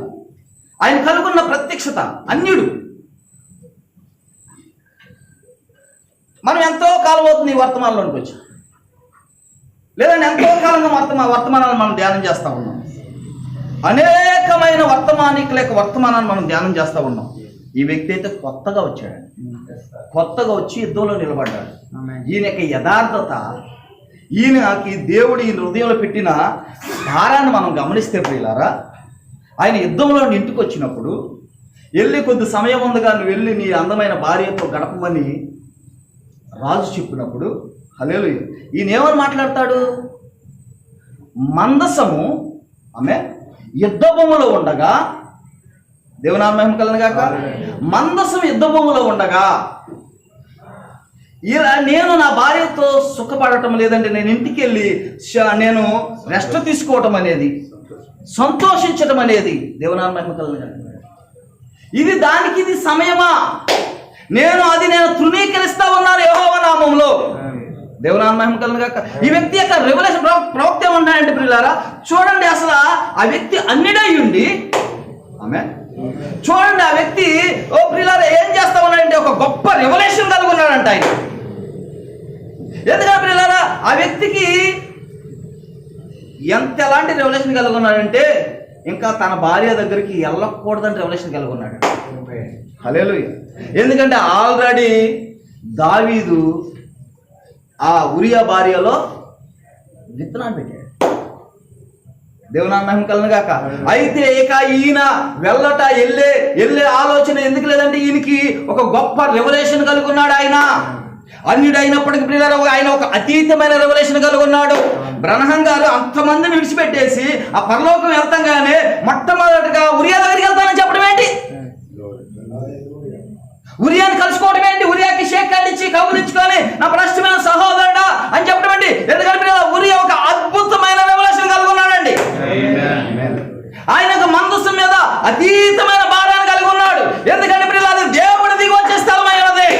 ఆయన కలుగున్న ప్రత్యక్షత అన్యుడు. మనం ఎంతో కాలం అవుతుంది ఈ వర్తమానంలోనికి వచ్చి, లేదంటే ఎంతో కాలంగా వర్తమానాలను మనం ధ్యానం చేస్తూ ఉన్నాం. అనేకమైన వర్తమానాన్ని మనం ధ్యానం చేస్తూ ఉన్నాం. ఈ వ్యక్తి అయితే కొత్తగా వచ్చాడు. కొత్తగా వచ్చి యుద్ధంలో నిలబడ్డాడు. ఈయన యొక్క యథార్థత, ఈయనకి దేవుడు ఈ హృదయంలో పెట్టిన భారాన్ని మనం గమనిస్తే ప్రియులారా, ఆయన యుద్ధంలో ఇంటికి వచ్చినప్పుడు వెళ్ళి కొద్ది సమయం ఉందిగా నువ్వు వెళ్ళి నీ అందమైన భార్యతో గడపమని రాజు చెప్పినప్పుడు హల్లెలూయా, ఈయన ఏమని మాట్లాడతాడు? మందసము యుద్ధ భూమిలో ఉండగా, దేవునామం కలను కాక, మందసం యుద్ధ భూమిలో ఉండగా ఇలా నేను నా భార్యతో సుఖపడటం, లేదంటే నేను ఇంటికి వెళ్ళి నేను రెస్ట్ తీసుకోవటం అనేది, సంతోషించటం అనేది దేవునామం కలను కాక. ఇది దానికి ఇది సమయమా? నేను తృణీకరిస్తా ఉన్నాను యెహోవా నామములో. దేవునామం కలను కాక. ఈ వ్యక్తి యొక్క రెవల్యూషన్ ప్రవక్త ఏమన్నాడంటే ప్రియులారా, చూడండి అసలు ఆ వ్యక్తి అన్నిడై ఉండి చూడండి ఆ వ్యక్తి ప్రియులారా ఏం చేస్తా ఉన్నాడంటే ఒక గొప్ప రెవల్యూషన్ కలిగి ఉన్నాడంట ఆయన. ఎందుకంటే ప్రియులారా, ఆ వ్యక్తికి ఎలాంటి రెవల్యూషన్ కలిగి ఉన్నాడంటే ఇంకా తన భార్య దగ్గరికి వెళ్ళకూడదని రెవల్యూషన్ కలిగి ఉన్నాడు. హల్లెలూయా. ఎందుకంటే ఆల్రెడీ దావీదు ఆ ఉరియా భార్యలో విత్తనాలు పెట్టాడు. దేవునామం కలను కాక. అయితే ఇక ఈయన వెళ్ళే ఆలోచన ఎందుకు లేదంటే ఈయనకి ఒక గొప్ప రెవల్యూషన్ కలిగి ఉన్నాడు. ఆయన అన్యుడు అయినప్పటికీ ప్రియులారా, ఆయన ఒక అతీతమైన రెవల్యూషన్ కలిగి ఉన్నాడు. బ్రహ్నం గారు అంతమందిని విడిచిపెట్టేసి ఆ పరలోకం వెళ్తాగానే మొట్టమొదటిగా ఉరియా దగ్గరికి వెళ్తానని చెప్పడం ఏంటి? ఉరియాని కలుసుకోవడం ఏంటి? ఉరియాకి షేక్ హ్యాండ్ ఇచ్చి కబులించుకొని నా ప్రశ్నమైన సహోదరుడా అని చెప్పడం ఏంటి? ఎందుకంటే ఉరియా ఒక అద్భుతమైన రెవల్యూషన్ కలిగి ఉన్నాడండి. ఆయన ఒక మందస్సు మీద అతీతమైన భారాన్ని కలిగి ఉన్నాడు. ఎందుకంటే ప్రియులారా, దేవుడి దిగి వచ్చే స్థలం అయినది.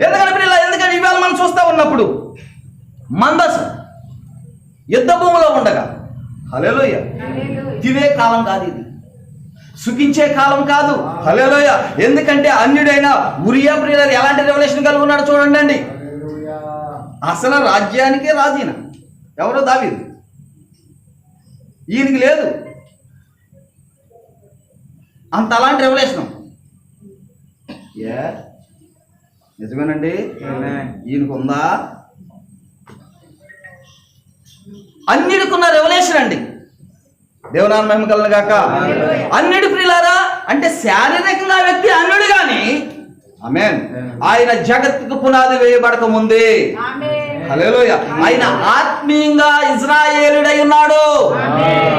ఎందుకంటే ప్రియులారా, ఎందుకంటే ఇవాళ మనం చూస్తా ఉన్నప్పుడు మందస్సు యుద్ధ భూమిలో ఉండగా. హల్లెలూయా. తినే కాలం కాదు ఇది, సుఖించే కాలం కాదు. హల్లెలూయా. ఎందుకంటే అన్యుడైన ఉరియా ప్రియులారా ఎలాంటి రెవల్యూషన్ కలిగి ఉన్నాడు చూడండి. అసలు రాజ్యానికే రాజు ఈయన. ఎవరో దావీదు, ఈయనకి లేదు అంత అలాంటి రెవల్యూషన్. నిజమేనండి, ఈయనకు ఉందా? అన్నిటికున్న రెవల్యూషన్ అండి. దేవునామ మహిమ కలుగును గాక. అన్నిటి ప్రియులారా అంటే శారీరకంగా వ్యక్తి అన్యుడు గాని ఆమేన్ ఆయన జగత్తుకు పునాది వేయబడక ముందే హల్లెలూయా ఆయన ఆత్మీయంగా ఇజ్రాయేలుడై ఉన్నాడు.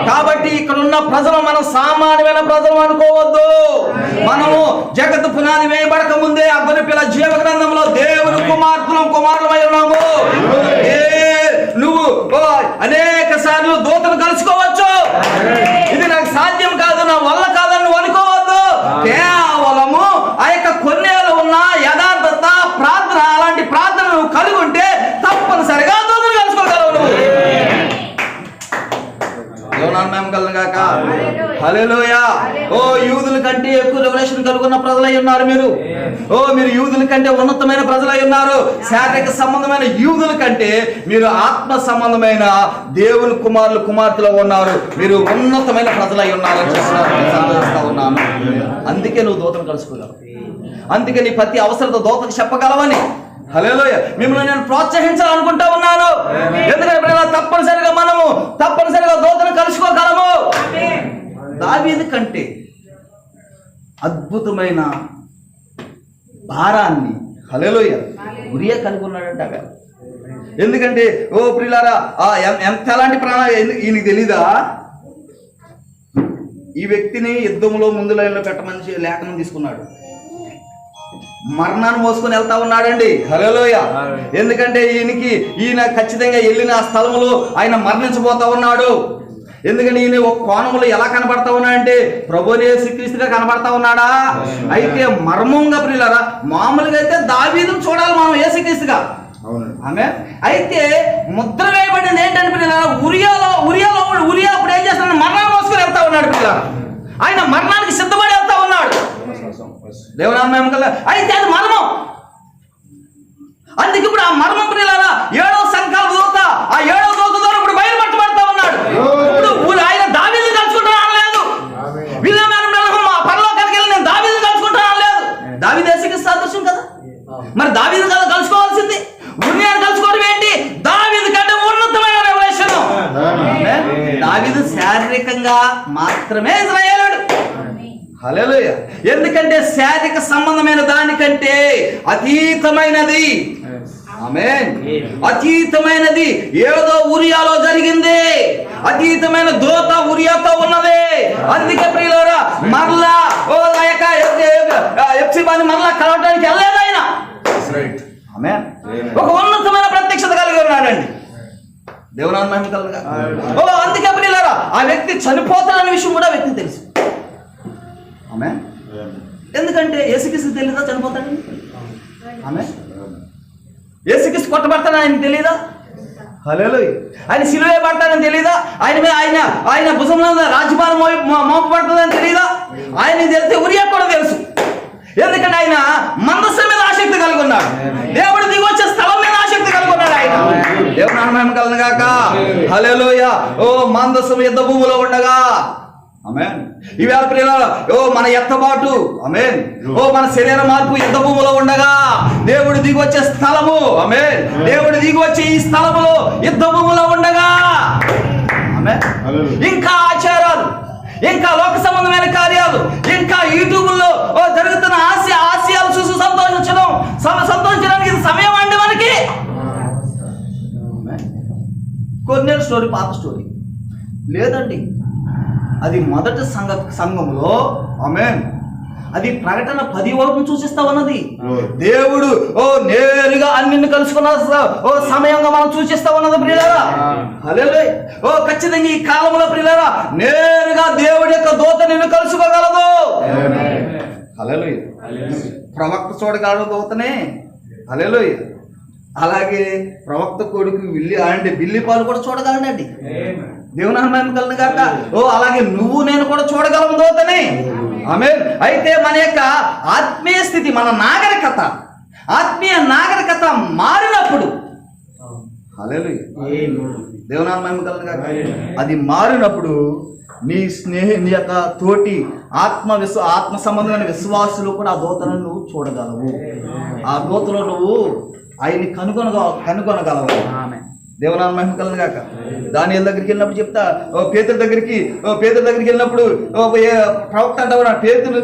కాబట్టి ఇక్కడ ఉన్న ప్రజలు మనం సామాన్యమైన ప్రజలు అనుకోవద్దు. మనము జగత్తు పునాది వేయబడక ముందే అగ్ని పిల్ల జీవ గ్రంథంలో దేవుని కుమారులమై ఉన్నాము. నువ్వు అనేక సార్లు దూతను కలుసుకోవచ్చు. ఇది నాకు సాధ్యం కాదు, నా వల్ల కాదని నువ్వు అనుకోవద్దు. కేవలము ఆ యొక్క కొన్నేళ్ళు ఉన్న యథార్థత ప్రార్థన, అలాంటి ప్రార్థన నువ్వు కలిగి ఉంటే తప్పనిసరిగా దూతను కలుసుకోగలవు నువ్వు. హల్లెలూయా. ఓ యూదుల కంటే ఎక్కువ రెవల్యూషన్ కలుగున్న ప్రజలై ఉన్నారు మీరు. మీరు యూదుల కంటే ఉన్నతమైన ప్రజలై ఉన్నారు. శారీరక సంబంధమైన యూదుల కంటే మీరు ఆత్మ సంబంధమైన దేవుని కుమార్తెలు ఉన్నారు. మీరు ఉన్నతమైన ప్రజలై ఉన్నారని సంతోషిస్తా ఉన్నాను. అందుకే నువ్వు దూతను కలుసుకోగలవు. అందుకే నీ ప్రతి అవసరత దూతకు చెప్పగలవని హల్లెలూయా మిమ్మల్ని నేను ప్రోత్సహించాలనుకుంటా ఉన్నాను. ఎందుకంటే తప్పనిసరిగా దూతను కలుసుకోగలము. దావీదు కంటే అద్భుతమైన భారాన్ని హల్లెలూయా ఉరియా కలిగి ఉన్నాడంట. ఎందుకంటే ఓ ప్రియులారా ఎంత ఎలాంటి ప్రాణం ఈయనకి తెలీదా? ఈ వ్యక్తిని యుద్ధంలో ముందు లైన్లో పెట్టమని లేఖనం తీసుకున్నాడు. మరణాన్ని మోసుకొని వెళ్తా ఉన్నాడండి. హల్లెలూయా. ఎందుకంటే ఈయన ఖచ్చితంగా వెళ్ళిన ఆ స్థలంలో ఆయన మరణించబోతా ఉన్నాడు. ఎందుకంటే ఈయన ఒక కోణంలో ఎలా కనబడతా ఉన్నాడంటే ప్రభువునే యేసుక్రీస్తుగా కనబడతా ఉన్నాడా? అయితే మర్మంగా ప్రియులారా మామూలుగా అయితే దావీదును చూడాలి మనం యేసుక్రీస్తుగా. ఆమె అయితే ముద్ర వేయబడింది ఏంటంటే ప్రియులారా ఉరియా అప్పుడు ఏం చేస్తున్నాడు? మరణాన్ని మోసుకొని వెళ్తా ఉన్నాడు ప్రియులారా. ఆయన మరణానికి సిద్ధపడి వెళ్తా ఉన్నాడు. దేవునామం కల అయితే అది మర్మం. అందుకే ఇప్పుడు ఆ మర్మం ప్రియులారా 7వ సంకల్ప దూత, ఆ 7వ దూత ద్వారా ఇప్పుడు బయలుపరచబడతా ఉన్నాడు. ఇప్పుడు ఆయన దావీదుని కలుసుకుంటాను అనలేదు. పరలోకానికి వెళ్ళి నేను దావీదుని కలుసుకుంటాను అనలేదు. దావీదు యేసుక్రీస్తు సాదృశ్యం కదా, మరి దావీదు కదా కలుసుకోవాల్సింది. ఉరియను కలుసుకోవడం ఏంటి? దావీదు కంటే ఉన్నతమైన రెవల్యూషన్. దావీదు శారీరకంగా మాత్రమే ఇశ్రాయేలుడు. హల్లెలూయా. ఎందుకంటే శారీరక సంబంధమైన దానికంటే అతీతమైనది ఆమేన్ అతీతమైనది ఏదో ఉరియాలో జరిగింది. అతీతమైన దూత ఉరియాతో ఉన్నది. అందుకే ప్రియులారా మరలా ఎప్సిబాని మరలా కలవడానికి వెళ్ళలేదు ఆయన. ఆమేన్ ఒక ఉన్నతమైన ప్రత్యక్షత కలిగి ఉన్నాడండి. దేవునామ మహిమ కలుగుగా. అందుకే ప్రియులారా ఆ వ్యక్తి చనిపోతాడనే విషయం కూడా వ్యక్తికి తెలుసు. ఆమేన్ ఎందుకంటే యేసుక్రీస్తు తెలియదా చనిపోతాడని? ఆమేన్ యేసుక్రీస్తు కొట్టబడతాడని ఆయనకు తెలియదా? హల్లెలూయా. ఆయన సిలువ వేయబడతాడని తెలియదా? ఆయన భుజంలో రాజ్యభారం మోపబడుతుందని తెలియదా? ఆయనకి తెలిస్తే ఉరియా కూడా తెలుసు. ఎందుకంటే ఆయన మందస్సు మీద ఆసక్తి కలిగి ఉన్నాడు. దేవుడు దిగి వచ్చే స్థలం మీద ఆసక్తి కలిగి ఉన్నాడు ఆయన. దేవుని నామం కలుగును గాక. హల్లెలూయా. మందస్సు యుద్ధ భూమిలో ఉండగా ఆమేన్ ఈవేళ ప్రియులారా మన ఎత్తబాటు ఆమేన్ మన శరీర మార్పు యుద్ధ భూమిలో ఉండగా దేవుడు దిగి వచ్చే స్థలము ఆమేన్ దేవుడు దిగి వచ్చే ఈ స్థలములో యుద్ధ భూమిలో ఉండగా ఆమేన్ ఇంకా ఆచారాలు, ఇంకా లోక సంబంధమైన కార్యాలు, ఇంకా యూట్యూబ్లో జరుగుతున్న ఆశయాలు చూసి సంతోషించడానికి ఇది సమయం అండి మనకి. కొన్నేళ్ళ స్టోరీ పాత స్టోరీ లేదండి. అది మొదటి సంఘంలో ఆమేన్ అది ప్రకటన 10 వరకు సూచిస్తా ఉన్నది. దేవుడు నేరుగా అన్నిని కలుసుకున్న సమయంగా మనం సూచిస్తా ఉన్నది ప్రియులారా. హల్లెలూయా. ఖచ్చితంగా ఈ కాలంలో ప్రియులారా నేరుగా దేవుడి యొక్క దూత నిన్ను కలుసుకోగలదు. హల్లెలూయా. ప్రవక్త చూడగలడు దూతనే. హల్లెలూయా. అలాగే ప్రవక్త కొడుకు బిల్లి పాలు కూడా చూడగలనండి. దేవుని మహిమ కలుగును గాక. అలాగే నువ్వు నేను కూడా చూడగలము దూతని. ఆమేన్. అయితే మన యొక్క ఆత్మీయ స్థితి, మన ఆత్మీయ నాగరికత మారినప్పుడు, హల్లెలూయా, దేవుని మహిమ కలుగును గాక, అది మారినప్పుడు నీ యొక్క తోటి ఆత్మ సంబంధమైన విశ్వాసులు కూడా ఆ దూతను నువ్వు చూడగలవు. ఆ దూతలో నువ్వు ఆయన్ని కనుగొనగలవు. దేవుని మహిమ కలుగును గాక. దానియేలు దగ్గరికి వెళ్ళినప్పుడు చెప్తా, పేతురు దగ్గరికి వెళ్ళినప్పుడు ప్రవక్త అంటావు,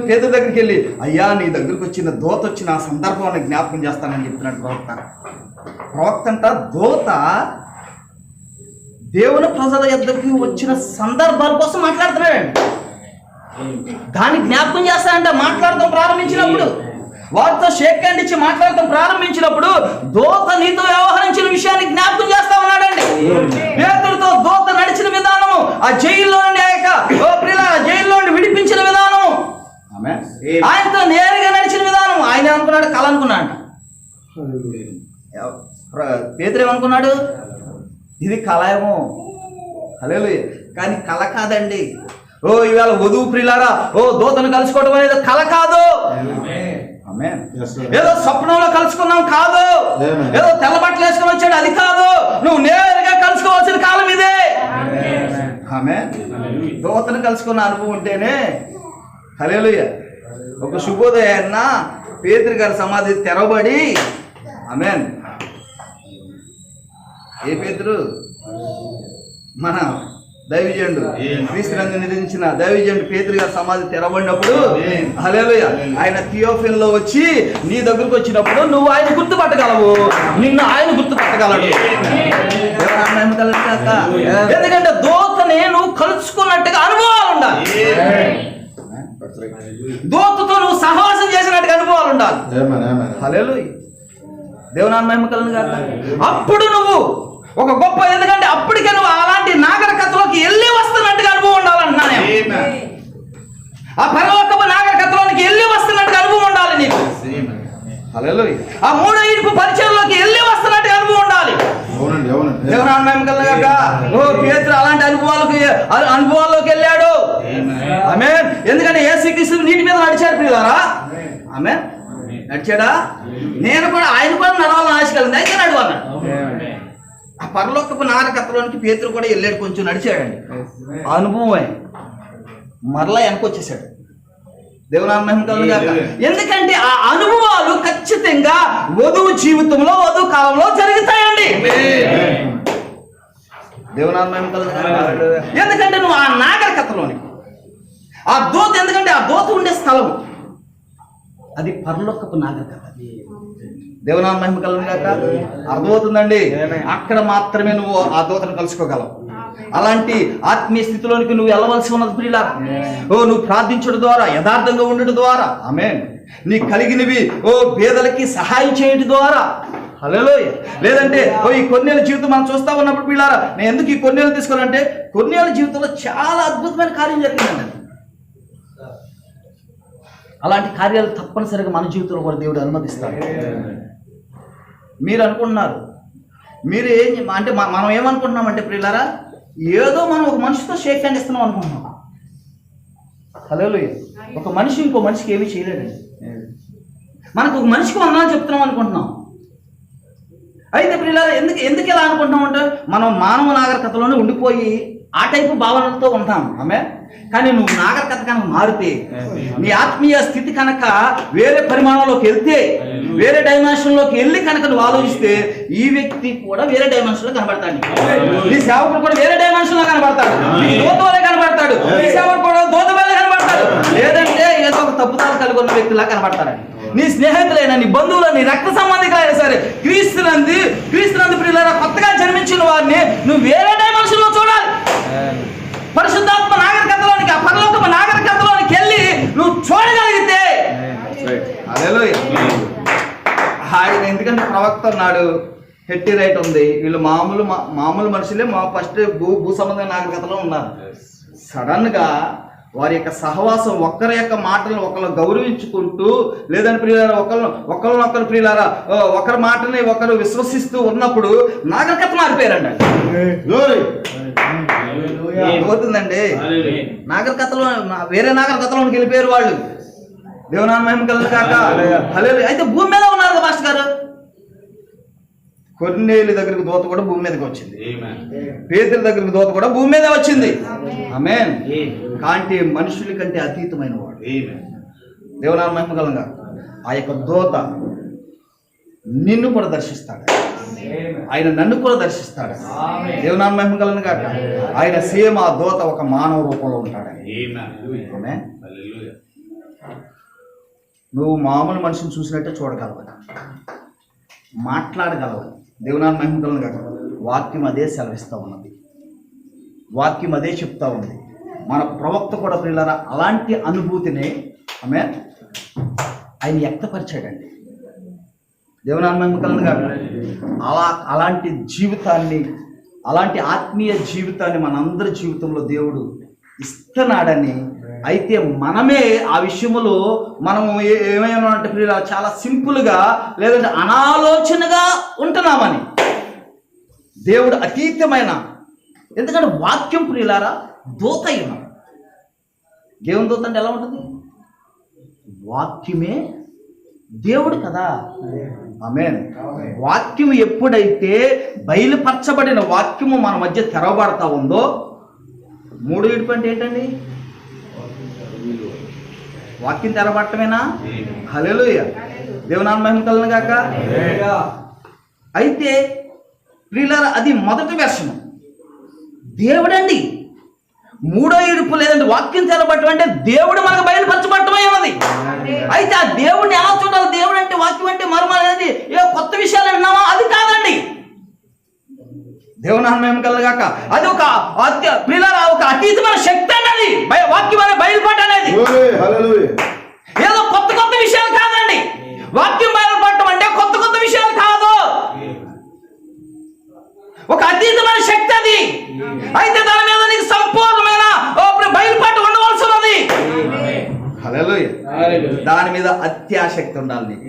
పేతురు దగ్గరికి వెళ్ళి, అయ్యా నీ దగ్గరికి వచ్చిన దూత వచ్చిన ఆ సందర్భాన్ని జ్ఞాపకం చేస్తానని చెప్తున్నాడు ప్రవక్త అంట. దూత దేవుని ప్రజల యొద్దకు వచ్చిన సందర్భాల కోసం మాట్లాడుతున్నాడండి. దాన్ని జ్ఞాపకం చేస్తాడంట. మాట్లాడటం ప్రారంభించినప్పుడు, వారితో షేక్ హ్యాండ్ ఇచ్చి మాట్లాడటం ప్రారంభించినప్పుడు దూత నీతో వ్యవహరించిన విషయాన్ని జ్ఞాపకం చేస్తా ఉన్నాడండి. పేతురుతో దూత నడిచిన విధానము, ఆ జైల్లో నుండి జైల్లో నుండి విడిపించిన విధానము, ఆయనతో నేరుగా నడిచిన విధానం. ఆయన అనుకున్నాడు కళ అనుకున్నాడు. పేతురు ఏమనుకున్నాడు? ఇది కళ ఏమో, హల్లెలూయా, కానీ కళ కాదండి. ఇవాళ వధువు ప్రియులారా, దూతను కలుసుకోవడం అనేది కళ కాదు. ఏదో స్వప్నంలో కలుసుకున్నాం కాదు, ఏదో తెల్ల బట్టలు వేసుకొని వచ్చాడు అది కాదు. నువ్వు నేరుగా కలుసుకోవాల్సిన కాలం ఇదే. దూతను కలుసుకున్న అనుభవం ఉంటేనే, హల్లెలూయా, ఒక శుభోదయాన్న పేతురు గారి సమాధి తెరవబడి, ఆమేన్. ఏ పేతురు? మన దైవజనుడు, క్రీస్తునందు నిధించిన దైవజనుడు పేతురు గారి సమాధి తెరబడినప్పుడు, హల్లెలూయా, ఆయన థియోఫిల్లో వచ్చి నీ దగ్గరకు వచ్చినప్పుడు నువ్వు ఆయన గుర్తుపట్టగలవు, నిన్ను ఆయన గుర్తుపట్టగలడు. ఎందుకంటే దూతని నువ్వు కలుసుకున్నట్టుగా అనుభవాలు ఉండాలి. దూతతో నువ్వు సహవాసం చేసినట్టుగా అనుభవాలు ఉండాలి. హల్లెలూయా, దేవుని మహిమ కలుగును గాక. అప్పుడు నువ్వు ఒక గొప్ప, ఎందుకంటే అప్పటికే నువ్వు అలాంటి నాగరికతలోకి వెళ్ళి వస్తున్నట్టుగా అనుభవం ఉండాలంటున్నాను. ఆ పరలోకపు నాగరికతలోకి వెళ్ళి వస్తున్నట్టుగా అనుభవం ఉండాలి నీకు. హల్లెలూయా, ఆ మూడో ఇడుపు పరిచయంలోకి వెళ్ళి వస్తున్నట్టుగా అనుభవం ఉండాలి. దేవుని మహిమ కలుగును గాక. పేతురు అలాంటి అనుభవాల్లోకి వెళ్ళాడు. ఆమేన్. ఎందుకంటే యేసుక్రీస్తు నీటి మీద నడిచాడు ప్రియులారా. ఆమేన్. నడిచాడా? ఆయన కూడా నడవాలని ఆశ కలిగింది, అయితే నడవాలన్నాడు. ఆ పరలోకపు నాగరికతలోనికి పేతురు కూడా వెళ్ళాడు, కొంచెం నడిచాడండి. అనుభవం మరలా వెనకొచ్చేసాడు. దేవుని మహిమ కలుగును గాక. ఎందుకంటే ఆ అనుభవాలు ఖచ్చితంగా వధువు జీవితంలో, వధువు కాలంలో జరుగుతాయండి. దేవుని మహిమ కలుగును గాక. ఎందుకంటే నువ్వు ఆ నాగరికతలోని ఆ దూత, ఎందుకంటే ఆ దూత ఉండే స్థలం అది పరలోకపు నాగరికత. దేవుని మహిమ కలుగును గాక. అర్థమవుతుందండి? అక్కడ మాత్రమే నువ్వు ఆ దూతను కలుసుకోగలవు. అలాంటి ఆత్మీయ స్థితిలోనికి నువ్వు వెళ్ళవలసి ఉన్నది ప్రియులారా. నువ్వు ప్రార్థించడం ద్వారా, యథార్థంగా ఉండడం ద్వారా, ఆమేన్, నీకు కలిగినవి పేదలకి సహాయం చేయడం ద్వారా, హల్లెలూయా. లేదంటే ఈ కొన్నేళ్ళ జీవితం మనం చూస్తా ఉన్నప్పుడు ప్రియులారా, నేను ఎందుకు ఈ కొన్నేళ్ళు తీసుకోవాలంటే, కొన్నేళ్ళ జీవితంలో చాలా అద్భుతమైన కార్యం జరిగిందండి. అలాంటి కార్యాలు తప్పనిసరిగా మన జీవితంలో కూడా దేవుడు అనుమతిస్తాడు. మీరు అనుకుంటున్నారు, మీరు అంటే మనం ఏమనుకుంటున్నామంటే ప్రియులారా, ఏదో మనం ఒక మనిషితో షేక్ హ్యాండ్ ఇస్తున్నాం అనుకుంటున్నాం. హల్లెలూయా. ఒక మనిషి ఇంకో మనిషికి ఏమీ చేయలేదండి. మనకు ఒక మనిషికి వందనాలు చెప్తున్నాం అనుకుంటున్నాం. అయితే ప్రియులారా, ఎందుకు ఇలా అనుకుంటున్నాం అంటే, మనం మానవ నాగరికతలోనే ఉండిపోయి ఆ టైపు భావనలతో ఉంటాం. ఆమె కానీ నువ్వు నాగరికత కనుక మారితే, నీ ఆత్మీయ స్థితి కనుక వేరే పరిమాణంలోకి వెళ్తే, వేరే డైమెన్షన్లోకి వెళ్ళి కనుక నువ్వు ఆలోచిస్తే, ఈ వ్యక్తి కూడా వేరే డైమెన్షన్లో కనబడతాడు. నీ సేవకుడు కూడా వేరే డైమెన్షన్లో కనబడతాడు. నీ దూత వల్లే కనబడతాడు. నీ సేవకుడు కూడా దూత వల్లే కనబడతాడు. లేదంటే ఏదో ఒక తప్పుదాలు కలిగి ఉన్న వ్యక్తిలా కనబడతాడు. నీ స్నేహితులైనా, నీ బంధువులు, నీ రక్త సంబంధికులైనా సరే, క్రీస్తునందు ప్రియులారా, కొత్తగా జన్మించిన వారిని నువ్వు వేరే డైమెన్షన్లో చూడాలి. పరిశుద్ధాత్మ నాగరికతలోనికి, ఆ పరలోకపు నాగరికతలోనికి వెళ్ళి నువ్వు చూడగలిగితే, ఆయన ఎందుకంటే ప్రవక్త ఉన్నాడు, హెట్టి రైట్ ఉంది, వీళ్ళు మామూలు మనుషులే, ఫస్ట్ భూ సంబంధమైన నాగరికతలో ఉన్నారు. సడన్ గా వారి యొక్క సహవాసం, ఒకరి యొక్క మాటలను ఒకరు గౌరవించుకుంటూ, లేదని ప్రియులారా ఒకరినొకరు ప్రియులారా ఒకరి మాటని ఒకరు విశ్వసిస్తూ ఉన్నప్పుడు నాగరికత మారిపోయారండి. పోతుందండి నాగరికతలో, వేరే నాగరికతలోకి వెళ్ళిపోయారు వాళ్ళు. దేవునామ మహిమ కలుగును గాక. హల్లెలూయా. అయితే భూమి మీద ఉన్నారు కదా మాస్టర్ గారు. కొర్నేలి దగ్గరికి దూత కూడా భూమి మీదకి వచ్చింది. పేతురు దగ్గరికి దూత కూడా భూమి మీదే వచ్చింది. ఆమేన్. కాంటి మనుషుల కంటే అతీతమైన వాడు. దేవునామ మహిమ కలుగును గాక. ఆ యొక్క దూత నిన్ను కూడా దర్శిస్తాడు, ఆయన నన్ను కూడా దర్శిస్తాడు. దేవునామ మహిమ కలుగును గాక. ఆయన సేమ్ ఆ దూత ఒక మానవ రూపంలో ఉంటాడు. ఆమేన్. నువ్వు మామూలు మనిషిని చూసినట్టే చూడగలవు, మాట్లాడగలవు. దేవునామ మహిమ కలుగును గాక. వాక్యం అదే సెలవిస్తూ ఉన్నది, వాక్యం అదే చెప్తా ఉంది. మన ప్రవక్త కూడా ప్రియులారా అలాంటి అనుభూతిని ఆమేన్ ఆయన వ్యక్తపరిచాడండి. దేవునామ మహిమ కలుగును గాక. అలాంటి జీవితాన్ని, అలాంటి ఆత్మీయ జీవితాన్ని మనందరి జీవితంలో దేవుడు ఇస్తున్నాడని. అయితే మనమే ఆ విషయంలో మనము ఏమైనా అంటే ప్రియులారా చాలా సింపుల్గా, లేదంటే అనాలోచనగా ఉంటున్నామని. దేవుడు అతీతమైన, ఎందుకంటే వాక్యం ప్రియులారా దూత అయినాం. దేవుని దూత అంటే ఎలా ఉంటుంది? వాక్యమే దేవుడు కదా. ఆమేన్. వాక్యం ఎప్పుడైతే బయలుపరచబడిన వాక్యము మన మధ్య తెరవబడతా ఉందో, 3:7 అంటే ఏంటండి? వాక్యం తెరబట్టమేనా? హల్లెలూయా. దేవునామ మహిమ కలుగును గాక. అయితే ప్రియులారా అది మొదటి వెర్షను. దేవుడండి 3:7 లేదంటే వాక్యం తెరబట్టం అంటే దేవుడు మనకు బయలుపరచబట్టమై ఉన్నది. అయితే ఆ దేవుడిని ఎలా చూడాలి? దేవుడు అంటే, వాక్యం అంటే మర్మాలు అనేది ఏ కొత్త విషయాలు విన్నామా? అది కాదండి. దేవునామ మహిమ కలుగును గాక. అది ఒక ప్రియులారా ఒక అతీతమైన శక్తి అన్నది వాక్యం అనే బయలుపాటు అనేది. ఏదో కొత్త కొత్త విషయాలు కాదండి. వాక్యం బయలుపడటం అంటే కొత్త కొత్త విషయాలు కాదు, ఒక అతీతమైన శక్తి అది. అయితే దాని మీద నీకు సంపూర్ణమైన బయలుపాటు ఉండవలసి ఉన్నది. హల్లెలూయా. దాని మీద అత్యాశక్తి ఉండాలి నీకు.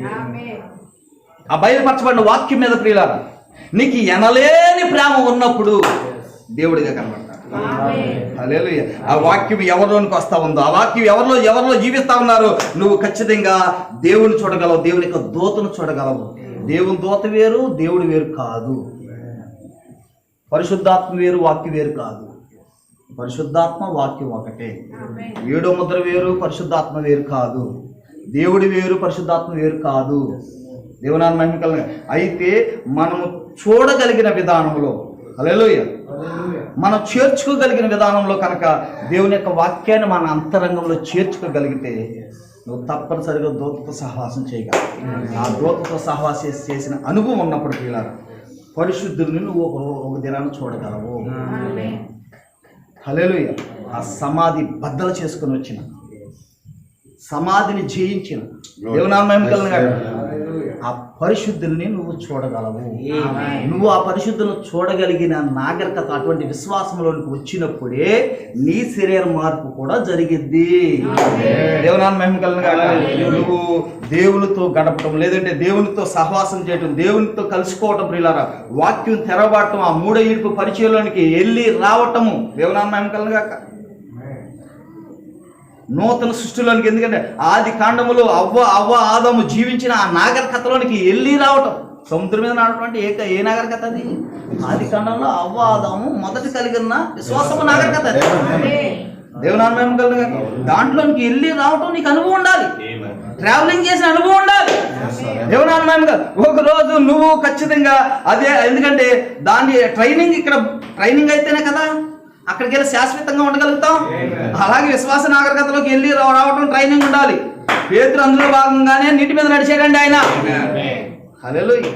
ఆ బయలుపరచబడిన వాక్యం మీద ప్రియులారా నీకు ఎనలేని ప్రేమ ఉన్నప్పుడు దేవుడిగా కనబడతాడు. హల్లెలూయా. ఆ వాక్యం ఎవరిలోనికి వస్తా ఉందో, ఆ వాక్యం ఎవరిలో జీవిస్తా ఉన్నారు, నువ్వు ఖచ్చితంగా దేవుని చూడగలవు, దేవుని యొక్క దూతను చూడగలవు. దేవుని దూత వేరు, దేవుడు వేరు కాదు. పరిశుద్ధాత్మ వేరు, వాక్యం వేరు కాదు. పరిశుద్ధాత్మ వాక్యం ఒకటే. 7వ ముద్ర వేరు, పరిశుద్ధాత్మ వేరు కాదు. దేవుడు వేరు, పరిశుద్ధాత్మ వేరు కాదు. దేవునామ మహిమ కలుగును గాక. అయితే మనము చూడగలిగిన విధానంలో, హల్లెలూయా, మనం చేర్చుకోగలిగిన విధానంలో కనుక దేవుని యొక్క వాక్యాన్ని మన అంతరంగంలో చేర్చుకోగలిగితే నువ్వు తప్పనిసరిగా దూతతో సహవాసం చేయగలవు. ఆ దూతతో సహవాసం చేసిన అనుభవం ఉన్నప్పుడు పిల్లలు పరిశుద్ధుల్ని నువ్వు ఒక దినాన్ని చూడగలవు. హల్లెలూయా. ఆ సమాధి బద్దలు చేసుకుని వచ్చిన, సమాధిని జయించిన దేవునామ మహిమ కలుగును గాక. ఆ పరిశుద్ధుల్ని నువ్వు చూడగలవు. నువ్వు ఆ పరిశుద్ధులను చూడగలిగిన నాగరికత, అటువంటి విశ్వాసంలోనికి వచ్చినప్పుడే నీ శరీర మార్పు కూడా జరిగిద్ది. దేవునామ మహిమ కలుగును గాక. నువ్వు దేవునితో గడపటం, లేదంటే దేవునితో సహవాసం చేయటం, దేవునితో కలుసుకోవటం ప్రియులారా, వాక్యం తెరవబడటం, ఆ 3:7 పరిచయంలోనికి వెళ్ళి రావటము. దేవునామ మహిమ కలుగును గాక. నూతన సృష్టిలోనికి, ఎందుకంటే ఆది కాండములో అవ్వ ఆదాము జీవించిన ఆ నాగరికతలోనికి వెళ్ళి రావటం. సముద్రం మీద నడవటం అంటే ఏ నాగరికత అది? ఆది కాండంలో అవ్వ ఆదాము మొదటి కలిగిన విశ్వాసము నాగరికత అది. దేవునామ మహిమ కలుగును గాక. దాంట్లోనికి వెళ్ళి రావటం నీకు అనుభవం ఉండాలి, ట్రావెలింగ్ చేసిన అనుభవం ఉండాలి. దేవునామ మహిమ కలుగును గాక. ఒక రోజు నువ్వు ఖచ్చితంగా అదే, ఎందుకంటే దాని ట్రైనింగ్, ఇక్కడ ట్రైనింగ్ అయితేనే కదా అక్కడికి వెళ్ళి శాశ్వతంగా ఉండగలుగుతాం. అలాగే విశ్వాస నాగరికతలోకి వెళ్ళి రావటం ట్రైనింగ్ ఉండాలి. పేతురు అందులో భాగంగానే నీటి మీద నడిచాడండి ఆయన. హల్లెలూయా.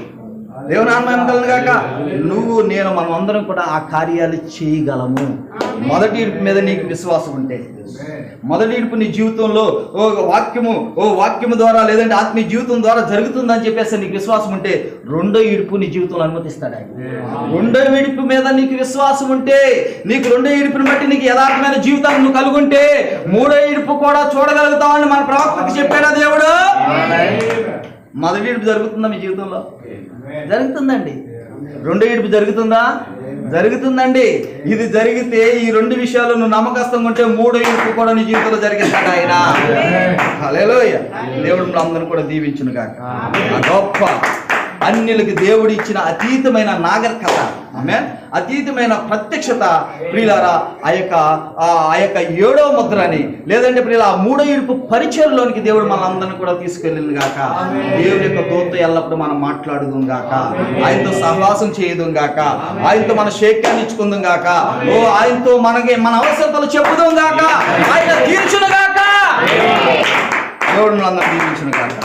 దేవుని నామం కలను గాక. నువ్వు నేను మనం అందరం కూడా ఆ కార్యాలు చేయగలము. మొదటి ఇడుపు మీద నీకు విశ్వాసం ఉంటే, మొదటి ఇడుపు నీ జీవితంలో వాక్యము ద్వారా లేదంటే ఆత్మీయ జీవితం ద్వారా జరుగుతుందని చెప్పేసి నీకు విశ్వాసం ఉంటే, రెండో ఇడుపు నీ జీవితంలో అనుమతిస్తాడు ఆయన. రెండో ఇడుపు మీద నీకు విశ్వాసం ఉంటే, నీకు రెండో ఇడుపుని బట్టి నీకు యథార్థమైన జీవితాన్ని నువ్వు కలుగుంటే, మూడో ఇడుపు కూడా చూడగలుగుతావని మన ప్రవక్తకు చెప్పాడా దేవుడు. మొదటి ఇడుపు జరుగుతుందా మీ జీవితంలో? జరుగుతుందండి. రెండో ఇడుపు జరుగుతుందా? జరుగుతుందండి. ఇది జరిగితే ఈ రెండు విషయాలు నువ్వు నమ్మకస్తంగా ఉంటే మూడో ఇడుపు కూడా నీ జీవితంలో జరిగిస్తాడు ఆయన. హల్లెలూయా. దేవుడు అందరిని కూడా దీవించును గాక. గొప్ప అన్యులకి దేవుడు ఇచ్చిన అతీతమైన నాగరికత, ఆమె అతీతమైన ప్రత్యక్షత ప్రియులారా, ఆ యొక్క 7వ ముద్రని లేదంటే ప్రియుల ఆ మూడో ఇడుపు పరిచయంలోనికి దేవుడు మన అందరిని కూడా తీసుకెళ్ళింది గాక. దేవుడి యొక్క దూత ఎల్లప్పుడూ మనం మాట్లాడుదాం గాక, ఆయనతో సహవాసం చేయదుం గాక, ఆయనతో మన శేక్యాన్ని ఇచ్చుకుందాం గాక, ఆయనతో మనకి మన అవసరతలు చెప్పుదాం గాక, ఆయన తీర్చును గాక. దేవుడు అందరూ దీవించును గాక.